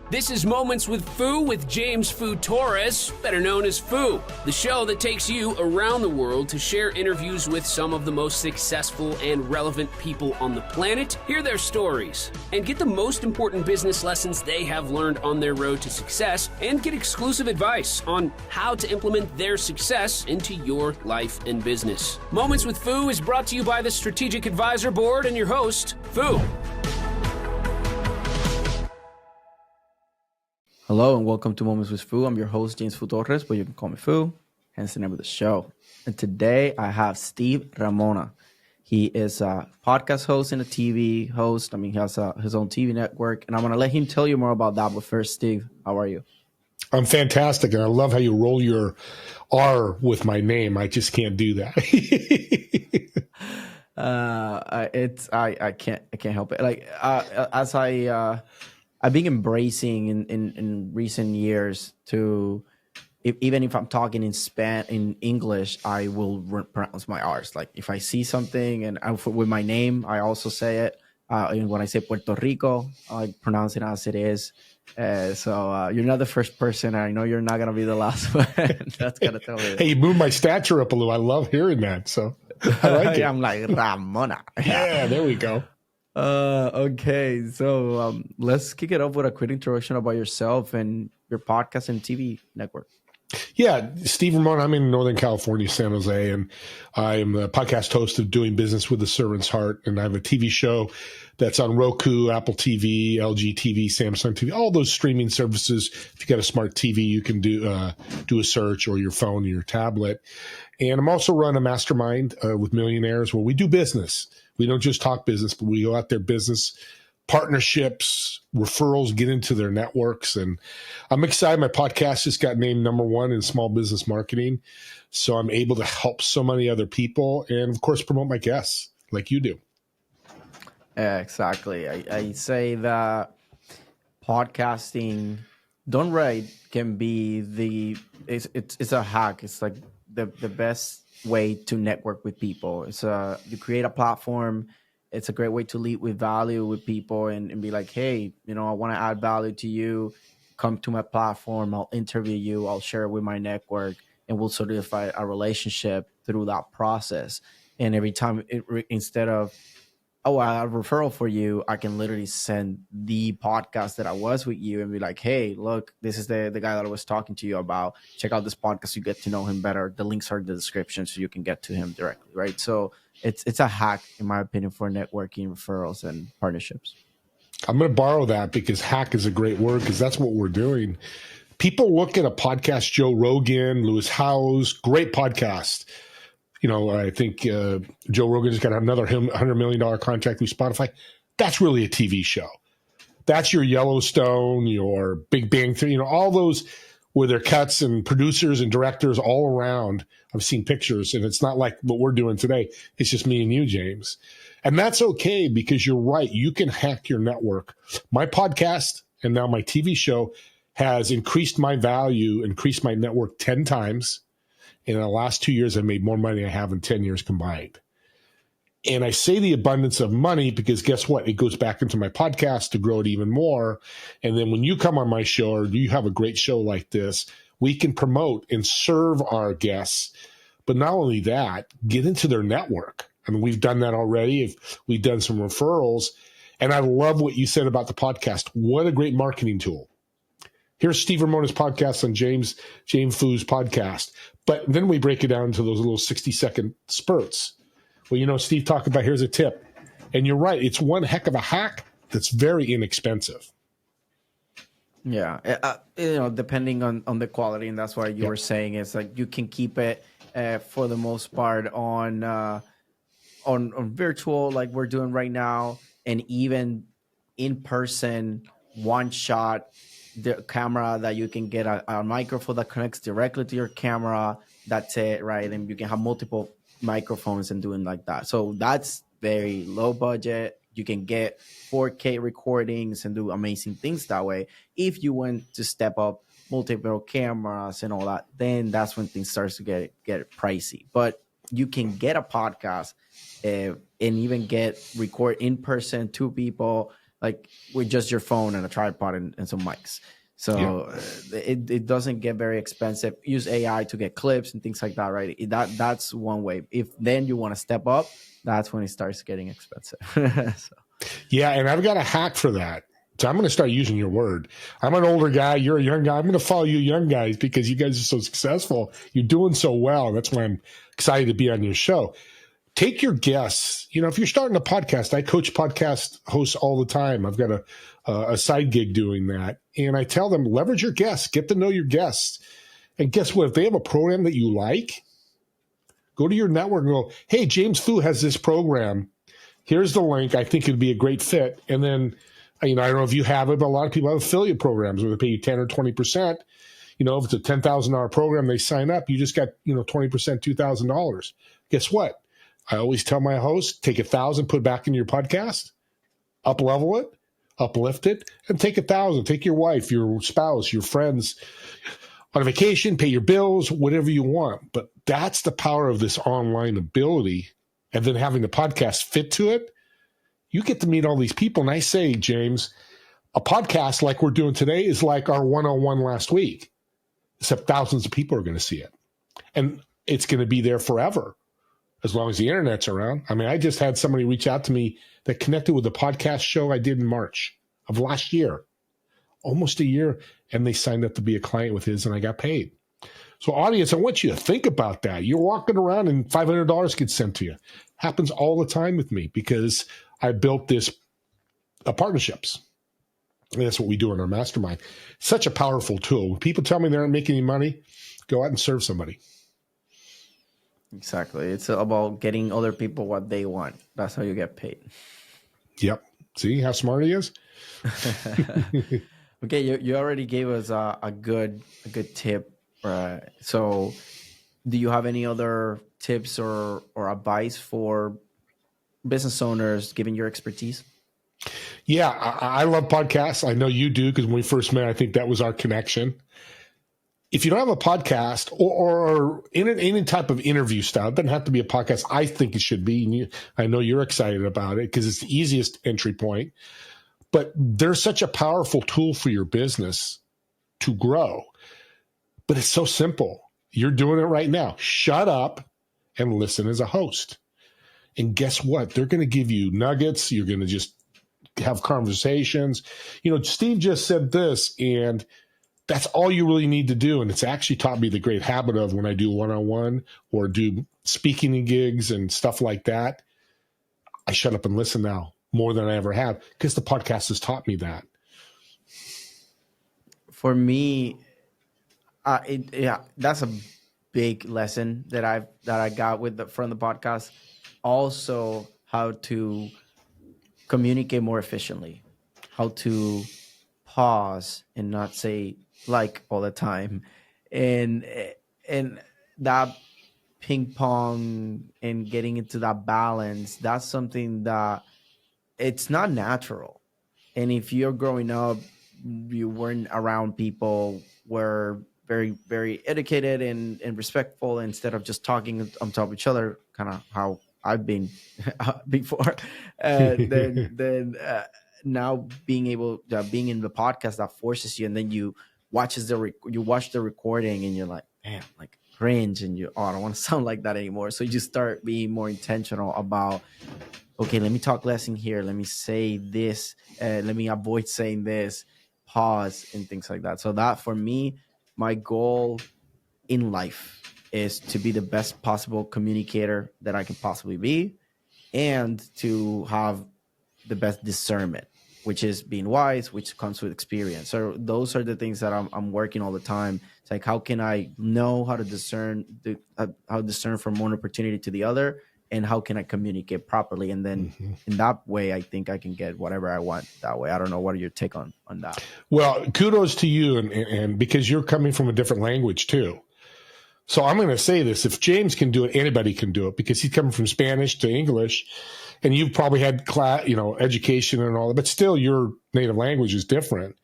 This is Moments with Foo with James Foo Torres, better known as Foo, the show that takes you around the world to share interviews with some of the most successful and relevant people on the planet, hear their stories, and get the most important business lessons they have learned on their road to success, and get exclusive advice on how to implement their success into your life and business. Moments with Foo is brought to you by the Strategic Advisor Board and your host, Foo. Hello and welcome to Moments with Foo. I'm your host, James Foo Torres, but you can call me Foo, hence the name of the show. And today I have Steve Ramona. He is a podcast host and a TV host. He has his own TV network, and I'm going to let him tell you more about that. But first, Steve, how are you? I'm fantastic, and I love how you roll your R with my name. I just can't do that. I can't help it. Like as I've been embracing in recent years to, even if I'm talking in English, I will pronounce my R's. Like if I see something and with my name, I also say it. And when I say Puerto Rico, I pronounce it as it is. So you're not the first person. I know you're not going to be the last one. That's going to tell me. Hey, you moved my stature up a little. I love hearing that. So I like it. I'm like Ramona. Yeah, there we go. Okay, so let's kick it off with a quick introduction about yourself and your podcast and TV network. Yeah, Steve Ramona. I'm in Northern California, San Jose, and I am the podcast host of Doing Business with the Servant's Heart, and I have a TV show that's on Roku, Apple TV, LG TV, Samsung TV, all those streaming services. If you got a smart TV, you can do a search, or your phone or your tablet. And I'm also running a mastermind with millionaires where we do business. We don't just talk business, but we go out there, business, partnerships, referrals, get into their networks. And I'm excited. My podcast just got named #1 in small business marketing. So I'm able to help so many other people and, of course, promote my guests like you do. Exactly. I say that podcasting done right can be it's a hack. It's like the best way to network with people. It's you create a platform. It's a great way to lead with value with people and be like, hey, I want to add value to you. Come to my platform. I'll interview you. I'll share it with my network, and we'll solidify a relationship through that process. And every time, instead of, oh, I have a referral for you, I can literally send the podcast that I was with you and be like, hey, look, this is the guy that I was talking to you about. Check out this podcast. You get to know him better. The links are in the description so you can get to him directly, right? So it's a hack, in my opinion, for networking, referrals, and partnerships. I'm going to borrow that because hack is a great word because that's what we're doing. People look at a podcast, Joe Rogan, Lewis Howes, great podcast. I think Joe Rogan just got another $100 million contract with Spotify. That's really a TV show. That's your Yellowstone, your Big Bang Theory, all those where they're cuts and producers and directors all around. I've seen pictures, and it's not like what we're doing today. It's just me and you, James. And that's okay because you're right. You can hack your network. My podcast and now my TV show has increased my value, increased my network 10 times. In the last 2 years, I've made more money than I have in 10 years combined. And I say the abundance of money because guess what? It goes back into my podcast to grow it even more. And then when you come on my show or you have a great show like this, we can promote and serve our guests. But not only that, get into their network. I mean, we've done that already. We've done some referrals. And I love what you said about the podcast. What a great marketing tool. Here's Steve Ramona's podcast on James Foo's podcast. But then we break it down to those little 60-second spurts. Well, Steve talked about, here's a tip. And you're right. It's one heck of a hack that's very inexpensive. Yeah. Depending on the quality. And that's why you were saying it's like you can keep it for the most part on virtual like we're doing right now. And even in person, one shot, the camera that you can get a microphone that connects directly to your camera. That's it, right? And you can have multiple microphones and doing like that. So that's very low budget. You can get 4K recordings and do amazing things that way. If you want to step up multiple cameras and all that, then that's when things starts to get pricey. But you can get a podcast and even record in person, 2 people, like with just your phone and a tripod and some mics. So it doesn't get very expensive. Use AI to get clips and things like that, right? That's one way. If then you want to step up, that's when it starts getting expensive. So. Yeah, and I've got a hack for that. So I'm going to start using your word. I'm an older guy. You're a young guy. I'm going to follow you young guys because you guys are so successful. You're doing so well. That's why I'm excited to be on your show. Take your guests. You know, if you're starting a podcast, I coach podcast hosts all the time. I've got a side gig doing that. And I tell them, leverage your guests. Get to know your guests. And guess what? If they have a program that you like, go to your network and go, hey, James Foo has this program. Here's the link. I think it'd be a great fit. And then, you know, I don't know if you have it, but a lot of people have affiliate programs where they pay you 10 or 20%. You know, if it's a $10,000 program, they sign up, you just got, you know, 20%, $2,000. Guess what? I always tell my host, take 1,000, put it back into your podcast, up level it, uplift it, and take 1,000. Take your wife, your spouse, your friends on a vacation, pay your bills, whatever you want. But that's the power of this online ability. And then having the podcast fit to it, you get to meet all these people. And I say, James, a podcast like we're doing today is like our 101 last week, except thousands of people are going to see it. And it's going to be there forever, as long as the internet's around. I mean, I just had somebody reach out to me that connected with the podcast show I did in March of last year, almost a year, and they signed up to be a client with his, and I got paid. So audience, I want you to think about that. You're walking around and $500 gets sent to you. Happens all the time with me because I built this partnerships. And that's what we do in our mastermind. Such a powerful tool. When people tell me they aren't making any money, go out and serve somebody. Exactly. It's about getting other people what they want. That's how you get paid. Yep. See how smart he is? Okay, you already gave us a good tip. So do you have any other tips or advice for business owners given your expertise? Yeah, I love podcasts. I know you do because when we first met, I think that was our connection. If you don't have a podcast or any type of interview style, it doesn't have to be a podcast. I think it should be. And I know you're excited about it because it's the easiest entry point. But there's such a powerful tool for your business to grow. But it's so simple. You're doing it right now. Shut up and listen as a host. And guess what? They're going to give you nuggets. You're going to just have conversations. You know, Steve just said this, and that's all you really need to do. And it's actually taught me the great habit of when I do one-on-one or do speaking gigs and stuff like that, I shut up and listen now more than I ever have because the podcast has taught me that. For me, that's a big lesson that I got from the podcast. Also, how to communicate more efficiently, how to pause and not say like all the time, and that ping pong and getting into that balance. That's something that it's not natural. And if you're growing up, you weren't around people were very, very educated and respectful instead of just talking on top of each other, kind of how I've been before. Then now being able being in the podcast that forces you, and then you watch the recording and you're like, man, like cringe, and I don't want to sound like that anymore. So you start being more intentional about, okay, let me talk less in here. Let me say this. Let me avoid saying this. Pause and things like that. So that for me, my goal in life is to be the best possible communicator that I can possibly be, and to have the best discernment, which is being wise, which comes with experience. So those are the things that I'm working all the time. It's like, how can I know how to discern from one opportunity to the other, and how can I communicate properly? And then in that way, I think I can get whatever I want that way. I don't know. What are your take on that? Well, kudos to you, and because you're coming from a different language too. So I'm going to say this: if James can do it, anybody can do it, because he's coming from Spanish to English, and you've probably had education and all that, but still your native language is different.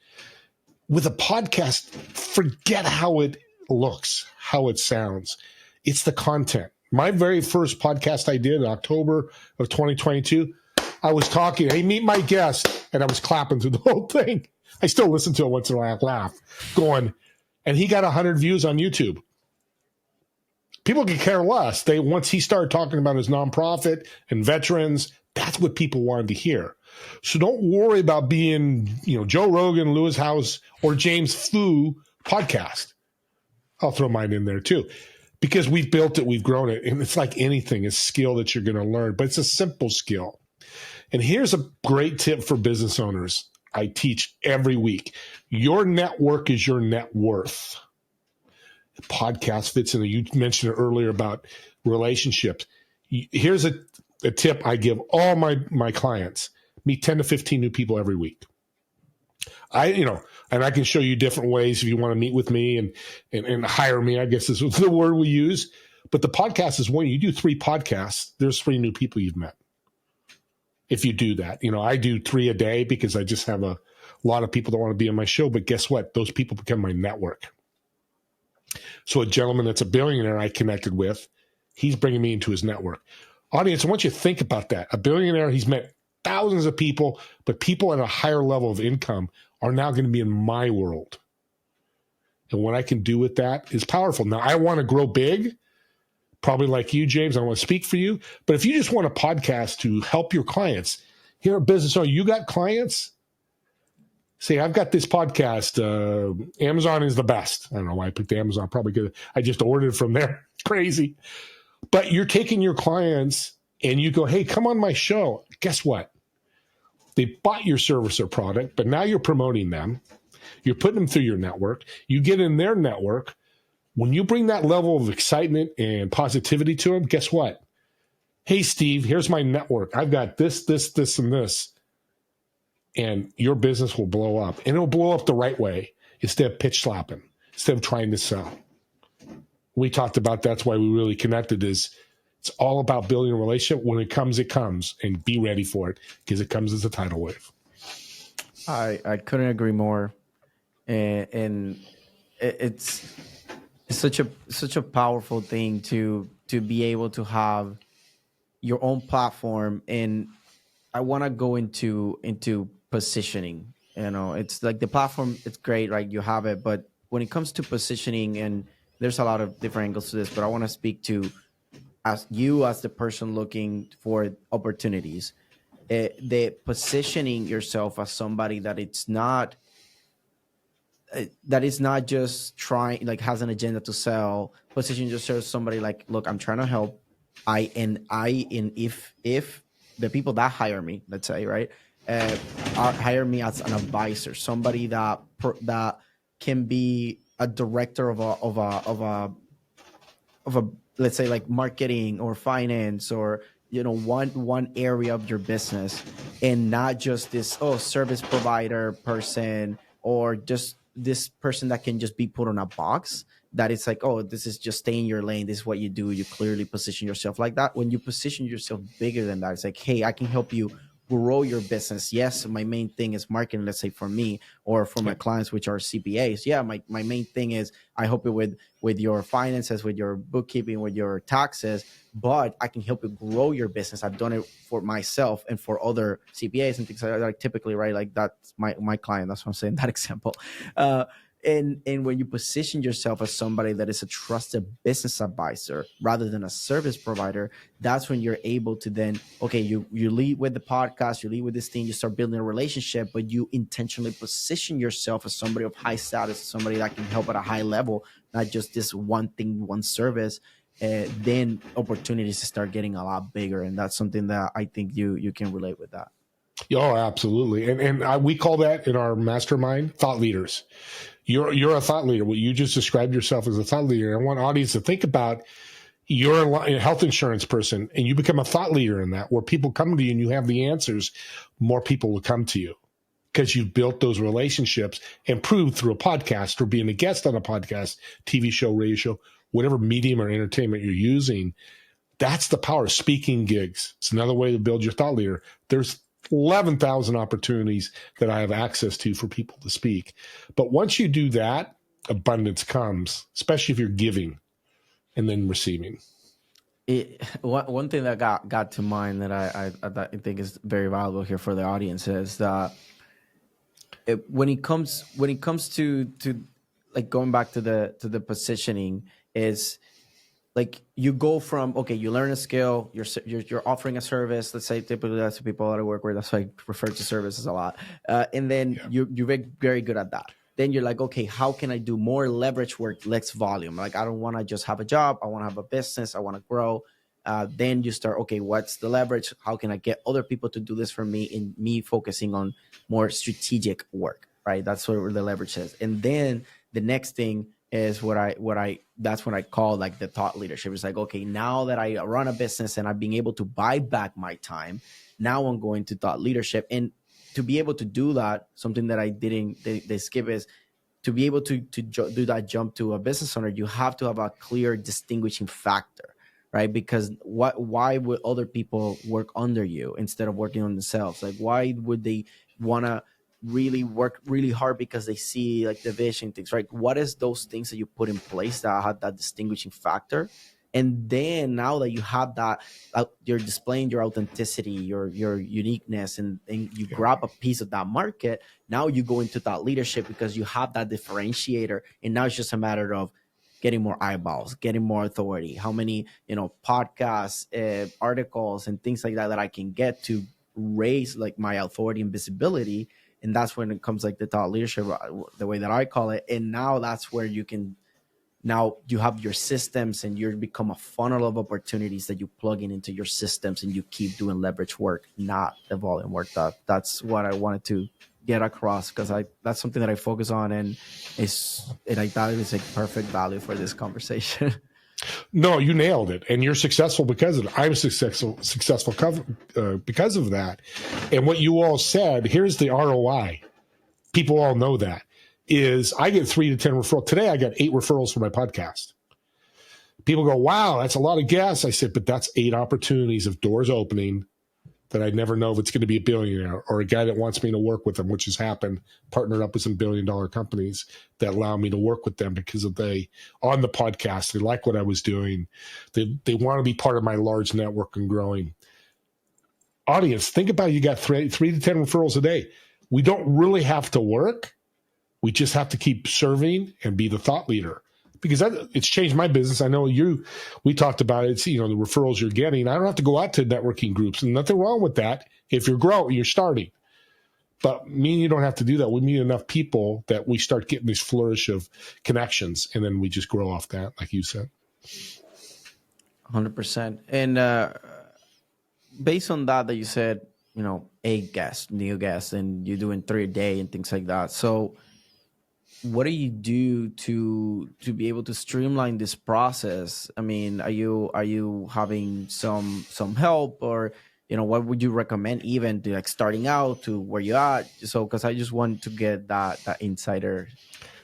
With a podcast, forget how it looks, how it sounds. It's the content. My very first podcast I did in October of 2022, I was talking, hey, meet my guest, and I was clapping through the whole thing. I still listen to it once in a while, laugh, going, and he got 100 views on YouTube. People could care less. Once he started talking about his nonprofit and veterans, that's what people wanted to hear. So don't worry about being, Joe Rogan, Lewis House, or James Foo podcast. I'll throw mine in there too, because we've built it, we've grown it, and it's like anything, it's a skill that you're going to learn, but it's a simple skill. And here's a great tip for business owners. I teach every week. Your network is your net worth. The podcast fits in. You mentioned it earlier about relationships. Here's a tip I give all my clients. Meet 10 to 15 new people every week. And I can show you different ways if you want to meet with me and hire me, I guess is the word we use. But the podcast is one. You do 3 podcasts, there's 3 new people you've met. If you do that, I do 3 a day because I just have a lot of people that want to be on my show. But guess what? Those people become my network. So a gentleman that's a billionaire I connected with, he's bringing me into his network. Audience, I want you to think about that. A billionaire, he's met thousands of people, but people at a higher level of income are now going to be in my world. And what I can do with that is powerful. Now, I want to grow big, probably like you, James. I want to speak for you. But if you just want a podcast to help your clients, here at Business Owner, you got clients? Say, I've got this podcast. Amazon is the best. I don't know why I picked Amazon. Probably good. I just ordered from there. Crazy. But you're taking your clients and you go, hey, come on my show. Guess what? They bought your service or product, but now you're promoting them. You're putting them through your network. You get in their network. When you bring that level of excitement and positivity to them, guess what? Hey, Steve, here's my network. I've got this, and this. And your business will blow up. And it'll blow up the right way instead of pitch slapping, instead of trying to sell. We talked about that's why we really connected is it's all about building a relationship. When it comes, and be ready for it because it comes as a tidal wave. I couldn't agree more. And it's such a powerful thing to be able to have your own platform. And I want to go into positioning. It's like the platform, it's great, right? You have it, but when it comes to positioning, and there's a lot of different angles to this, but I want to speak to as the person looking for opportunities, the positioning yourself as somebody that is not just trying, like, has an agenda to sell. Position yourself as somebody like, look, I'm trying to help. If the people that hire me, let's say, right, hire me as an advisor, somebody that can be a director of a let's say like marketing or finance or one area of your business, and not just this service provider person or just this person that can just be put on a box that it's like, this is just stay in your lane. This is what you do. You clearly position yourself like that. When you position yourself bigger than that, it's like, hey, I can help you grow your business. Yes, my main thing is marketing, let's say for me or for my clients, which are CPAs. Yeah, my main thing is I help you with your finances, with your bookkeeping, with your taxes, but I can help you grow your business. I've done it for myself and for other CPAs and things like that. Like typically, right? Like that's my client. That's what I'm saying, that example. And when you position yourself as somebody that is a trusted business advisor rather than a service provider, that's when you're able to then, okay, you lead with the podcast, you lead with this thing, you start building a relationship, but you intentionally position yourself as somebody of high status, somebody that can help at a high level, not just this one thing, one service. Then opportunities start getting a lot bigger. And that's something that I think you can relate with that. Oh, absolutely. And we call that in our mastermind thought leaders. You're a thought leader. Well, you just described yourself as a thought leader. I want audience to think about you're a health insurance person and you become a thought leader in that, where people come to you and you have the answers, more people will come to you because you've built those relationships and proved through a podcast or being a guest on a podcast, TV show, radio show, whatever medium or entertainment you're using. That's the power of speaking gigs. It's another way to build your thought leader. There's 11,000 opportunities that I have access to for people to speak. But once you do that, abundance comes, especially if you're giving and then receiving. One thing that got to mind that I think is very valuable here for the audience is that when it comes to like going back to the positioning is like you go from, okay, you learn a skill, you're offering a service. Let's say typically that's the people that I work with. That's why I refer to services a lot. And then you're very, very good at that. Then you're like, okay, how can I do more leverage work, less volume? Like, I don't want to just have a job. I want to have a business. I want to grow. Then you start, okay, what's the leverage? How can I get other people to do this for me? And me focusing on more strategic work, right? That's where the leverage is. And then the next thing is that's what I call like the thought leadership. It's like, okay, now that I run a business and I'm being able to buy back my time, now I'm going to thought leadership. And to be able to do that, something that I didn't, they skip is to be able to do that jump to a business owner, you have to have a clear distinguishing factor, right? Because why would other people work under you instead of working on themselves? Like, why would they want to really work really hard because they see like the vision things, right? What is those things that you put in place that have that distinguishing factor? And then now that you have that, you're displaying your authenticity, your uniqueness, and you grab a piece of that market. Now you go into that leadership because you have that differentiator. And now it's just a matter of getting more eyeballs, getting more authority. How many, podcasts, articles, and things like that I can get to raise like my authority and visibility. And that's when it comes like the thought leadership, the way that I call it. And now that's where now you have your systems and you become a funnel of opportunities that you plug into your systems, and you keep doing leverage work, not the volume work. That's what I wanted to get across, because that's something that I focus on, and I thought it was a perfect value for this conversation. No, you nailed it, and you're successful because of it. I'm successful because of that. And what you all said, here's the ROI. People all know that. Is I get 3 to 10 referrals. Today I got 8 referrals for my podcast. People go, wow, that's a lot of gas. I said, but that's 8 opportunities of doors opening that I never know if it's going to be a billionaire or a guy that wants me to work with them, which has happened, partnered up with some billion-dollar companies that allow me to work with them because on the podcast, they like what I was doing. They want to be part of my large network and growing. Audience, think about it. You got 3 to 10 referrals a day. We don't really have to work. We just have to keep serving and be the thought leader, because it's changed my business. I know we talked about it. The referrals you're getting. I don't have to go out to networking groups, and nothing wrong with that. If you're growing, you're starting. But me and you don't have to do that. We meet enough people that we start getting this flourish of connections, and then we just grow off that, like you said. 100%. And based on that you said, new guests, and you're doing 3 a day and things like that. So what do you do to be able to streamline this process? I mean, are you having some help, or what would you recommend even to like starting out to where you're at? So, because I just want to get that insider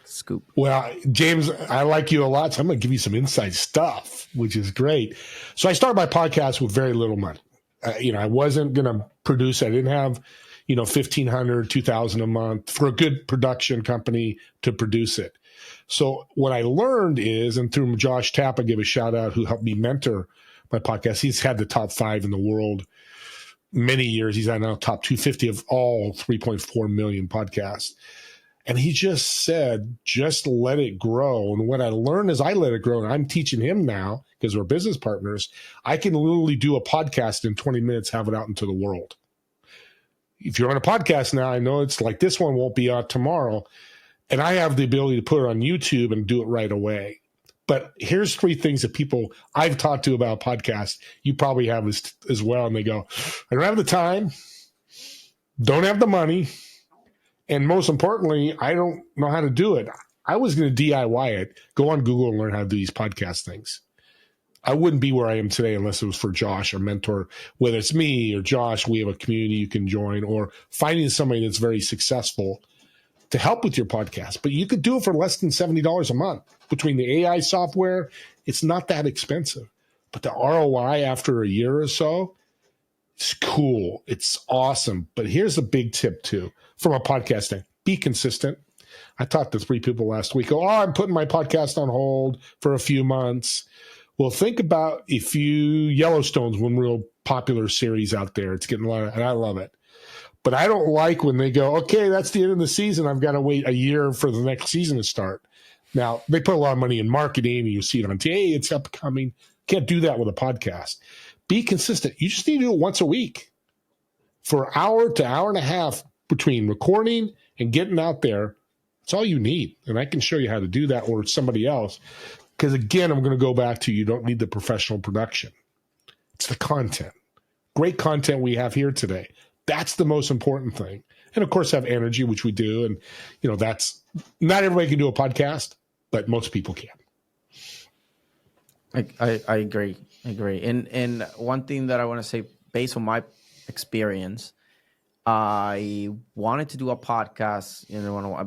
scoop. Well, James, I like you a lot, so I'm going to give you some inside stuff, which is great. So I started my podcast with very little money. I wasn't going to produce. I didn't have $1,500, $2,000 a month for a good production company to produce it. So what I learned is, and through Josh Tapp, I give a shout out, who helped me mentor my podcast. He's had the top 5 in the world many years. He's now top 250 of all 3.4 million podcasts. And he just said, just let it grow. And what I learned is I let it grow. And I'm teaching him now, because we're business partners. I can literally do a podcast in 20 minutes, have it out into the world. If you're on a podcast now, I know it's like this one won't be out tomorrow. And I have the ability to put it on YouTube and do it right away. But here's 3 things that people I've talked to about podcasts, you probably have as well. And they go, I don't have the time, don't have the money, and most importantly, I don't know how to do it. I was going to DIY it, go on Google and learn how to do these podcast things. I wouldn't be where I am today unless it was for Josh, our mentor. Whether it's me or Josh, we have a community you can join, or finding somebody that's very successful to help with your podcast. But you could do it for less than $70 a month. Between the AI software, it's not that expensive. But the ROI after a year or so, it's cool. It's awesome. But here's a big tip too, from a podcasting: be consistent. I talked to 3 people last week. I'm putting my podcast on hold for a few months. Well, think about if Yellowstone's one real popular series out there. It's getting a lot and I love it. But I don't like when they go, okay, that's the end of the season. I've got to wait a year for the next season to start. Now, they put a lot of money in marketing, and you see it on TV. Hey, it's upcoming. Can't do that with a podcast. Be consistent. You just need to do it once a week for an hour to hour and a half between recording and getting out there. That's all you need. And I can show you how to do that or somebody else. Because, again, I'm going to go back to you don't need the professional production. It's the content. Great content we have here today. That's the most important thing. And, of course, have energy, which we do. And, that's not everybody can do a podcast, but most people can. I agree. And one thing that I want to say, based on my experience, I wanted to do a podcast,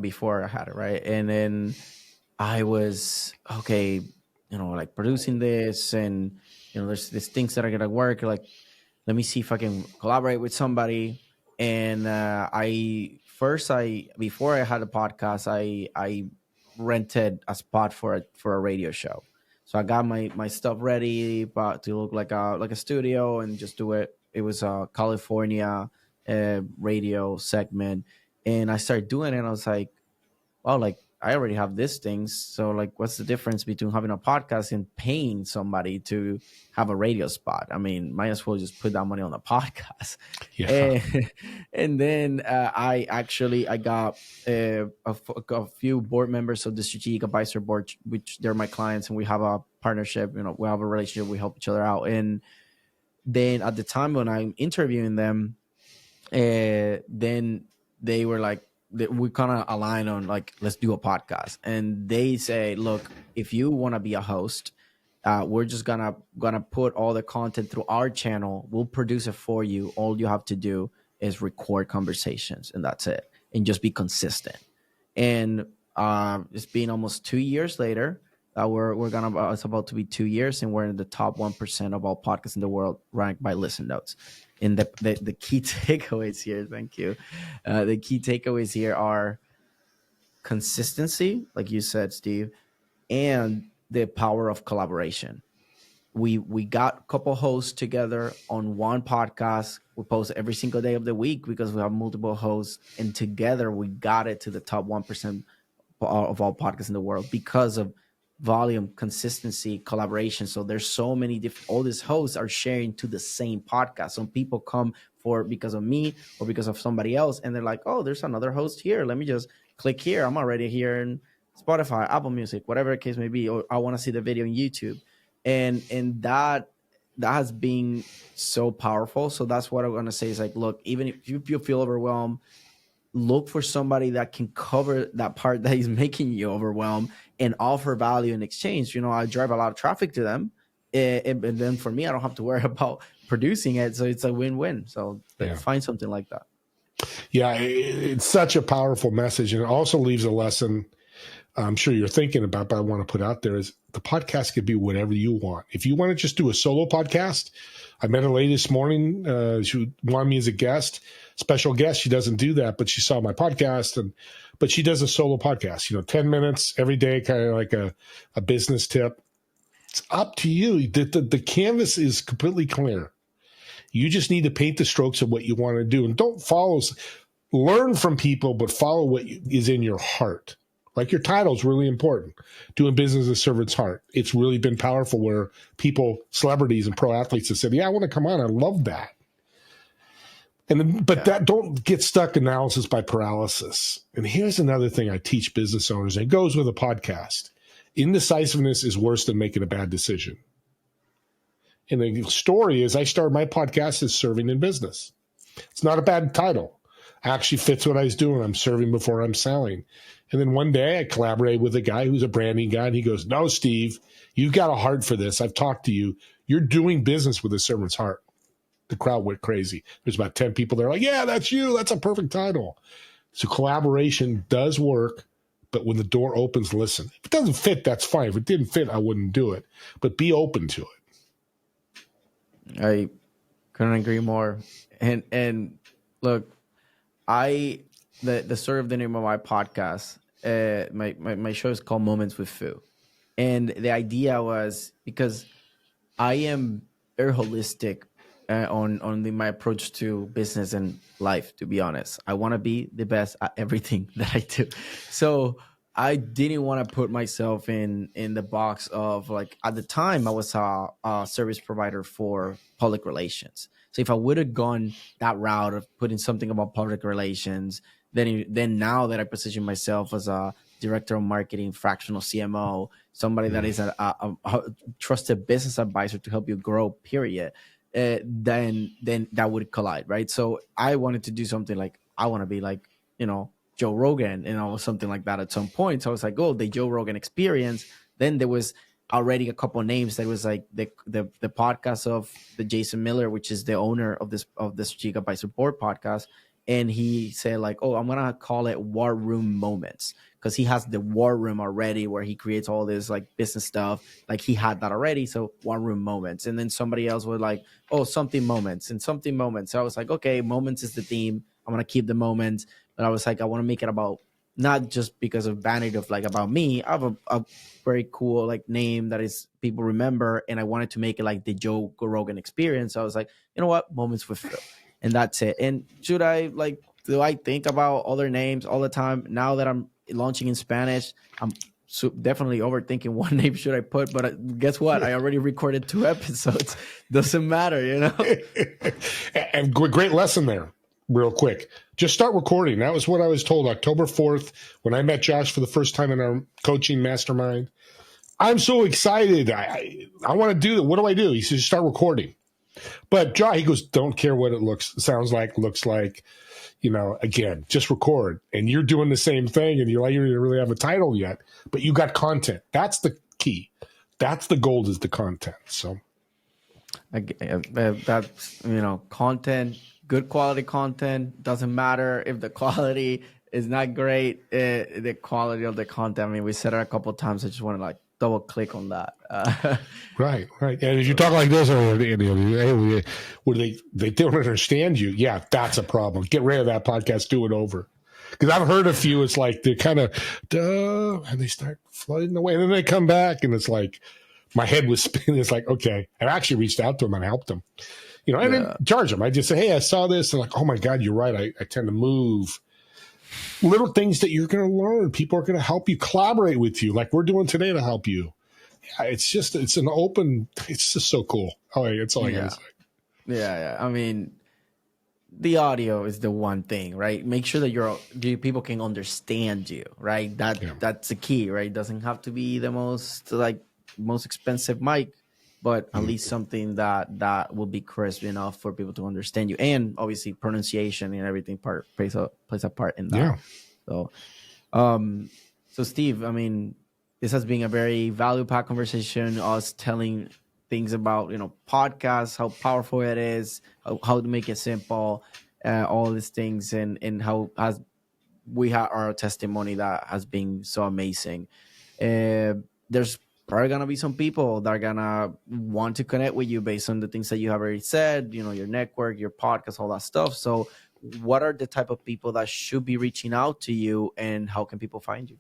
before I had it, right? And then I was, okay, like producing this and, there's things that are going to work. Like, let me see if I can collaborate with somebody. And before I had a podcast, I rented a spot for a radio show. So I got my stuff ready, but to look like a studio and just do it. It was a California radio segment, and I started doing it. And I was like, well, like I already have these things. So like, what's the difference between having a podcast and paying somebody to have a radio spot? I mean, might as well just put that money on the podcast. Yeah. And then I got a few board members of the Strategic Advisor Board, which they're my clients, and we have a partnership. We have a relationship. We help each other out. And then at the time when I'm interviewing them, then they were like, we kind of align on like, let's do a podcast. And they say, look, if you want to be a host, we're just gonna put all the content through our channel. We'll produce it for you. All you have to do is record conversations, and that's it. And just be consistent. And it's been almost 2 years later. It's about to be 2 years, and we're in the top 1% of all podcasts in the world, ranked by Listen Notes. And the key takeaways here, thank you. The key takeaways here are consistency, like you said, Steve, and the power of collaboration. We got a couple hosts together on one podcast. We post every single day of the week because we have multiple hosts, and together we got it to the top 1% of all podcasts in the world because of volume, consistency, collaboration. So there's so many different, all these hosts are sharing to the same podcast. Some people come because of me or because of somebody else, and they're like, oh, there's another host here. Let me just click here. I'm already here in Spotify, Apple Music, whatever the case may be, or I want to see the video on YouTube. And that has been so powerful. So that's what I'm going to say is like, look, even if you feel overwhelmed, look for somebody that can cover that part that is making you overwhelmed and offer value in exchange. I drive a lot of traffic to them. And then for me, I don't have to worry about producing it. So it's a win-win. So find something like that. Yeah, it's such a powerful message. And it also leaves a lesson I'm sure you're thinking about, but I want to put out there is the podcast could be whatever you want. If you want to just do a solo podcast, I met a lady this morning. She wanted me as a guest, special guest. She doesn't do that, but she saw my podcast, but she does a solo podcast, 10 minutes every day, kind of like a business tip. It's up to you. The canvas is completely clear. You just need to paint the strokes of what you want to do, and don't learn from people, but follow what is in your heart. Like your title is really important. Doing business to serve its heart. It's really been powerful where people, celebrities and pro athletes have said, yeah, I want to come on. I love that. That don't get stuck analysis by paralysis. And here's another thing I teach business owners. And it goes with a podcast. Indecisiveness is worse than making a bad decision. And the story is I started my podcast as Serving in Business. It's not a bad title. Actually fits what I was doing. I'm serving before I'm selling. And then one day I collaborated with a guy who's a branding guy, and he goes, no, Steve, you've got a heart for this. I've talked to you. You're doing business with a servant's heart. The crowd went crazy. There's about 10 people there like, yeah, that's you. That's a perfect title. So collaboration does work, but when the door opens, listen. If it doesn't fit, that's fine. If it didn't fit, I wouldn't do it. But be open to it. I couldn't agree more. And look, the sort of the name of my podcast, my show is called Moments with Foo. And the idea was because I am very holistic on my approach to business and life. To be honest, I want to be the best at everything that I do. So I didn't want to put myself in the box of, like, at the time I was a service provider for public relations. So if I would have gone that route of putting something about public relations, then now that I position myself as a director of marketing, fractional CMO, somebody that is a trusted business advisor to help you grow, period, then that would collide, right? So I wanted to do something like, I want to be like, Joe Rogan, something like that at some point. So I was like, oh, the Joe Rogan Experience. Then there was already a couple of names. That was like the podcast of the Jason Miller, which is the owner of this Strategic Advisor Board podcast. And he said, like, oh, I'm gonna call it War Room Moments, because he has the War Room already where he creates all this like business stuff. Like, he had that already. So War Room Moments. And then somebody else was like, oh, something moments and something moments. So I was like, okay, moments is the theme. I'm gonna keep the moments. But I was like, I want to make it about, not just because of vanity of like about me. I have a very cool like name that is people remember, and I wanted to make it like the Joe Rogan Experience. So I was like, you know what, Moments with Phil, and that's it. And do I think about other names all the time? Now that I'm launching in Spanish, I'm definitely overthinking what name should I put. But guess what? I already recorded 2 episodes. Doesn't matter, And great lesson there. Real quick, just start recording. That was what I was told October 4th when I met Josh for the first time in our coaching mastermind. I'm so excited. I want to do that. What do I do? He says, start recording. But Josh, he goes, don't care what it sounds like, looks like, again, just record. And you're doing the same thing, and you're like, you don't really have a title yet, but you got content. That's the key. That's the gold, is the content. So that's, content. Good quality content. Doesn't matter if the quality is not great. The quality of the content. I mean, we said it a couple of times. I just want to like double click on that. Right. And if you talk like this, they don't understand you. Yeah, that's a problem. Get rid of that podcast. Do it over. Because I've heard a few. It's like they're kind of and they start flooding away, and then they come back, and it's like my head was spinning. It's like, okay, I actually reached out to them and helped them. And then charge them. I just say, hey, I saw this. And like, oh my God, you're right. I tend to move. Little things that you're going to learn. People are going to help you, collaborate with you, like we're doing today to help you. Yeah, it's just so cool. Oh, that's all I got to say. Yeah. I mean, the audio is the one thing, right? Make sure that people can understand you, right? That's the key, right? It doesn't have to be the most expensive mic, but at least something that will be crisp enough for people to understand you. And obviously pronunciation and everything plays a part in that. Yeah. So Steve, I mean, this has been a very value-packed conversation, us telling things about, podcasts, how powerful it is, how to make it simple, all these things, and how we have our testimony that has been so amazing. There's probably gonna be some people that are gonna want to connect with you based on the things that you have already said, your network, your podcast, all that stuff. So what are the type of people that should be reaching out to you, and how can people find you?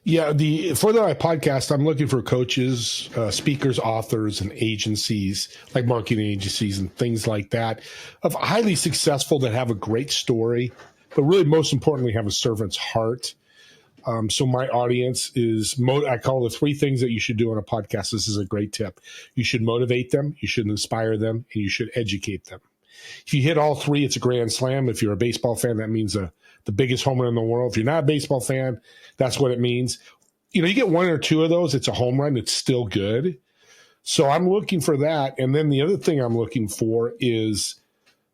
Yeah, for the podcast, I'm looking for coaches, speakers, authors, and agencies, like marketing agencies and things like that, of highly successful that have a great story, but really most importantly have a servant's heart. So my audience is, I call the 3 things that you should do on a podcast. This is a great tip. You should motivate them, you should inspire them, and you should educate them. If you hit all 3, it's a grand slam. If you're a baseball fan, that means the biggest home run in the world. If you're not a baseball fan, that's what it means. You get 1 or 2 of those, it's a home run. It's still good. So I'm looking for that. And then the other thing I'm looking for is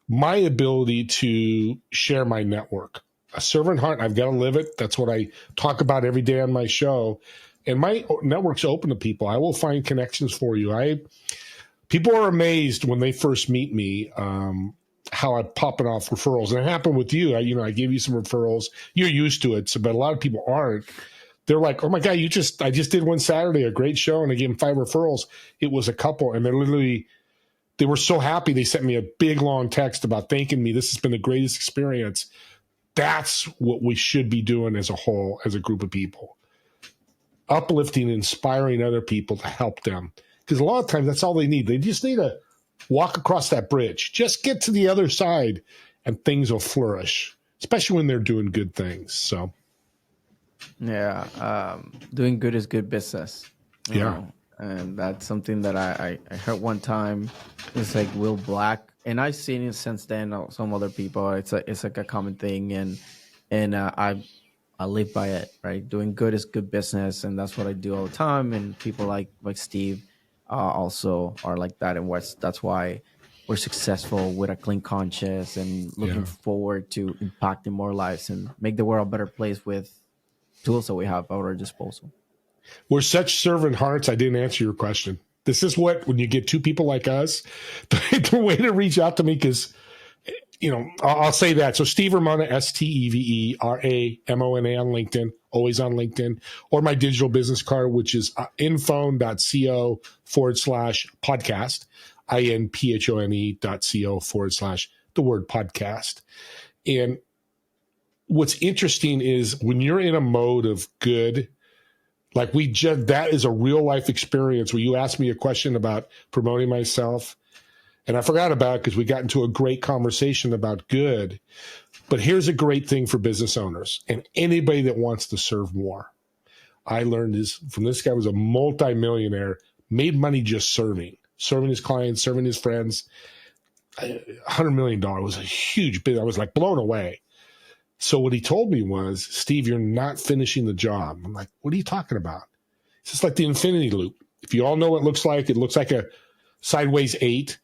my ability to share my network. A servant heart, I've got to live it. That's what I talk about every day on my show. And my network's open to people. I will find connections for you. People are amazed when they first meet me, how I'm popping off referrals. And it happened with you. I gave you some referrals. You're used to it, but a lot of people aren't. They're like, oh my God, I just did one Saturday, a great show, and I gave them 5 referrals. It was a couple, and they were so happy. They sent me a big, long text about thanking me. This has been the greatest experience. That's what we should be doing as a whole, as a group of people. Uplifting, inspiring other people to help them. Because a lot of times that's all they need. They just need to walk across that bridge. Just get to the other side and things will flourish, especially when they're doing good things. So, yeah, doing good is good business. You Yeah. know? And that's something that I heard one time. It's like Will Black, and I've seen it since then. Some other people, it's like a common thing, and I live by it. Right, doing good is good business, and that's what I do all the time. And people like Steve also are like that, and that's why we're successful with a clean conscience and looking forward to impacting more lives and make the world a better place with tools that we have at our disposal. We're such servant hearts. I didn't answer your question. This is when you get two people like us, the way to reach out to me, because, I'll say that. So Steve Ramona, SteveRamona on LinkedIn, always on LinkedIn, or my digital business card, which is infone.co/podcast, infone.co/the word podcast. And what's interesting is when you're in a mode of good, like that is a real life experience where you asked me a question about promoting myself, and I forgot about it because we got into a great conversation about good. But here's a great thing for business owners and anybody that wants to serve more. I learned this from this guy, was a multimillionaire, made money just serving his clients, serving his friends. $100 million was a huge bit. I was like blown away. So what he told me was, Steve, you're not finishing the job. I'm like, what are you talking about? It's just like the infinity loop. If you all know what it looks like a sideways 8.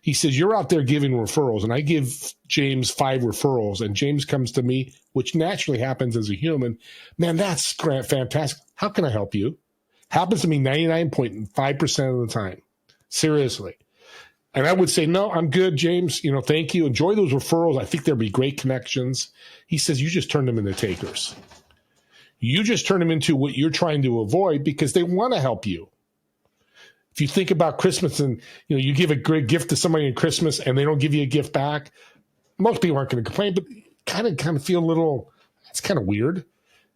He says, you're out there giving referrals, and I give James 5 referrals, and James comes to me, which naturally happens as a human. Man, that's fantastic. How can I help you? Happens to me 99.5% of the time. Seriously. And I would say, no, I'm good, James. Thank you. Enjoy those referrals. I think there'll be great connections. He says, you just turn them into takers. You just turn them into what you're trying to avoid because they want to help you. If you think about Christmas and, you give a great gift to somebody in Christmas and they don't give you a gift back, most people aren't going to complain, but kind of feel a little, that's kind of weird.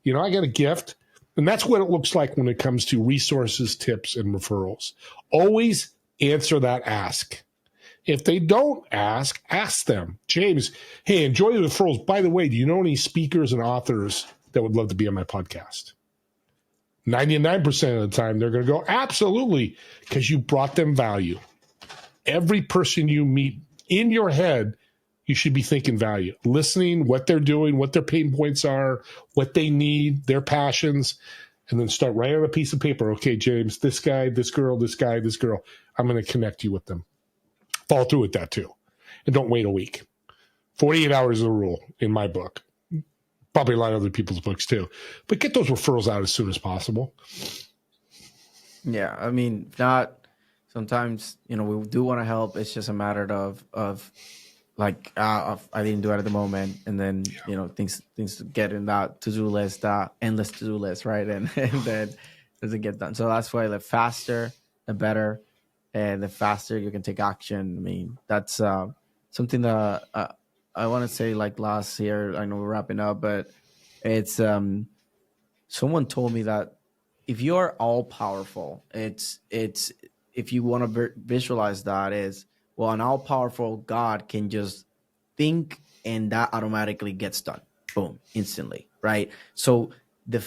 I got a gift. And that's what it looks like when it comes to resources, tips, and referrals. Always answer that ask. If they don't ask them. James, hey, enjoy the referrals. By the way, do you know any speakers and authors that would love to be on my podcast? 99% of the time, they're going to go, absolutely, because you brought them value. Every person you meet in your head, you should be thinking value. Listening, what they're doing, what their pain points are, what they need, their passions, and then start writing on a piece of paper. Okay, James, this guy, this girl, this guy, this girl, I'm going to connect you with them. Follow through with that too. And don't wait a week. 48 hours is a rule in my book. Probably a lot of other people's books too. But get those referrals out as soon as possible. Yeah, I mean, not sometimes, we do want to help. It's just a matter of like, I didn't do it at the moment. And then, things get in that to-do list, that endless to-do list, right? And then doesn't get done. So that's why the faster, the better. And the faster you can take action. I mean, that's something that I want to say, like last year, I know we're wrapping up, but it's someone told me that if you're all powerful, it's if you want to visualize that is, well, an all powerful God can just think and that automatically gets done. Boom, instantly, right? So the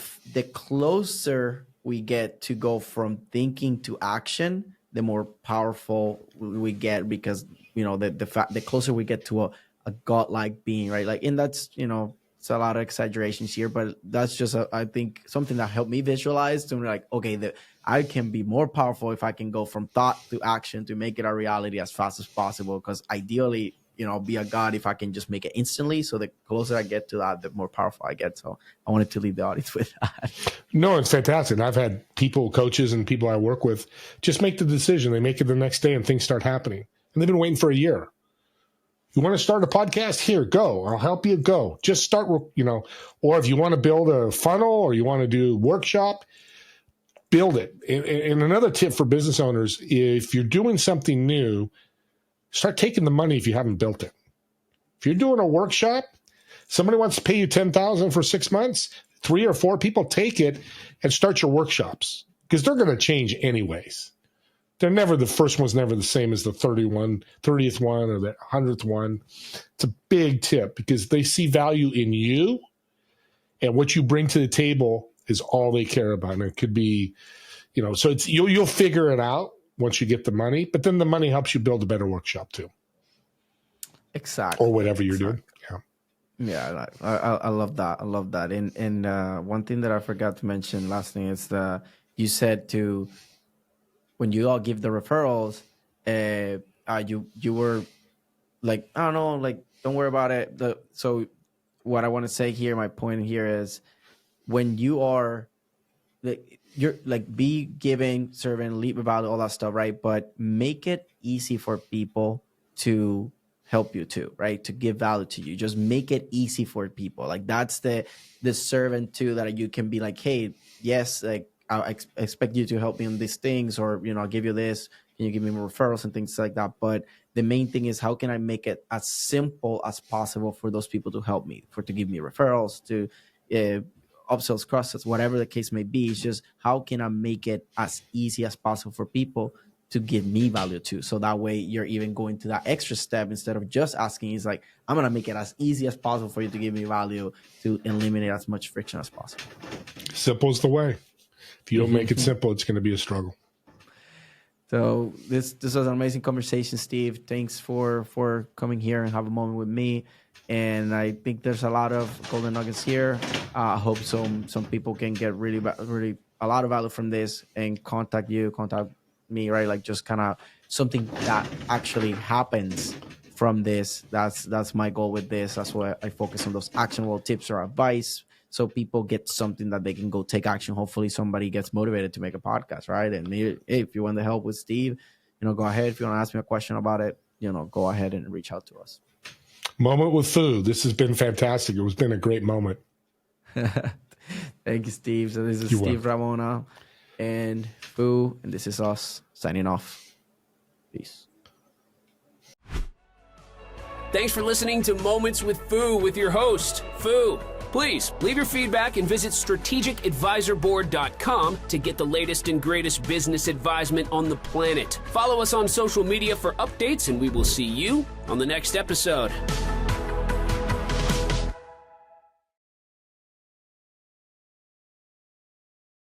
closer we get to go from thinking to action, the more powerful we get, because the closer we get to a godlike being, right? Like, and that's it's a lot of exaggerations here, but that's just I think something that helped me visualize to like, okay, I can be more powerful if I can go from thought to action to make it a reality as fast as possible. Because ideally, be a god if I can just make it instantly. So the closer I get to that, the more powerful I get. So I wanted to leave the audience with that. No, it's fantastic. And I've had coaches and people I work with just make the decision. They make it the next day and things start happening. And they've been waiting for a year. You want to start a podcast? Here, go. I'll help you. Go. Just start, or if you want to build a funnel or you want to do workshop, build it. And another tip for business owners, if you're doing something new, start taking the money if you haven't built it. If you're doing a workshop, somebody wants to pay you $10,000 for 6 months, 3 or 4 people take it and start your workshops because they're going to change anyways. the first one's never the same as the 30th one or the 100th one. It's a big tip because they see value in you, and what you bring to the table is all they care about. And it could be, so it's you'll figure it out once you get the money, but then the money helps you build a better workshop too. Exactly. Or whatever you're doing. Yeah, I love that. I love that. And one thing that I forgot to mention, last thing, is you said when you all give the referrals, you were like, I don't know, like, don't worry about it. So what I want to say here, my point here is, when you are, you're like, be giving, serving, leave about all that stuff, right? But make it easy for people to help you too, right? To give value to you. Just make it easy for people. Like, that's the servant too, that you can be like, hey, yes, like, I expect you to help me on these things, or, I'll give you this. Can you give me more referrals and things like that? But the main thing is, how can I make it as simple as possible for those people to help me, to give me referrals, to upsells, cross-sells, whatever the case may be. It's just, how can I make it as easy as possible for people to give me value too? So that way you're even going to that extra step instead of just asking. It's like, I'm going to make it as easy as possible for you to give me value, to eliminate as much friction as possible. Simple's the way. If you don't make it simple, it's going to be a struggle. So this was an amazing conversation, Steve. Thanks for coming here and have a moment with me. And I think there's a lot of golden nuggets here. I hope some people can get really a lot of value from this and contact me, right? Like, just kind of something that actually happens from this. That's my goal with this. That's why I focus on those actionable tips or advice, so people get something that they can go take action. Hopefully somebody gets motivated to make a podcast, right? And if you want to help with Steve, go ahead. If you want to ask me a question about it, go ahead and reach out to us. Moment with Foo. This has been fantastic. It has been a great moment. Thank you, Steve. So this is Steve Ramona and Foo, and this is us signing off. Peace. Thanks for listening to Moments with Foo with your host, Foo. Please leave your feedback and visit strategicadvisorboard.com to get the latest and greatest business advisement on the planet. Follow us on social media for updates, and we will see you on the next episode.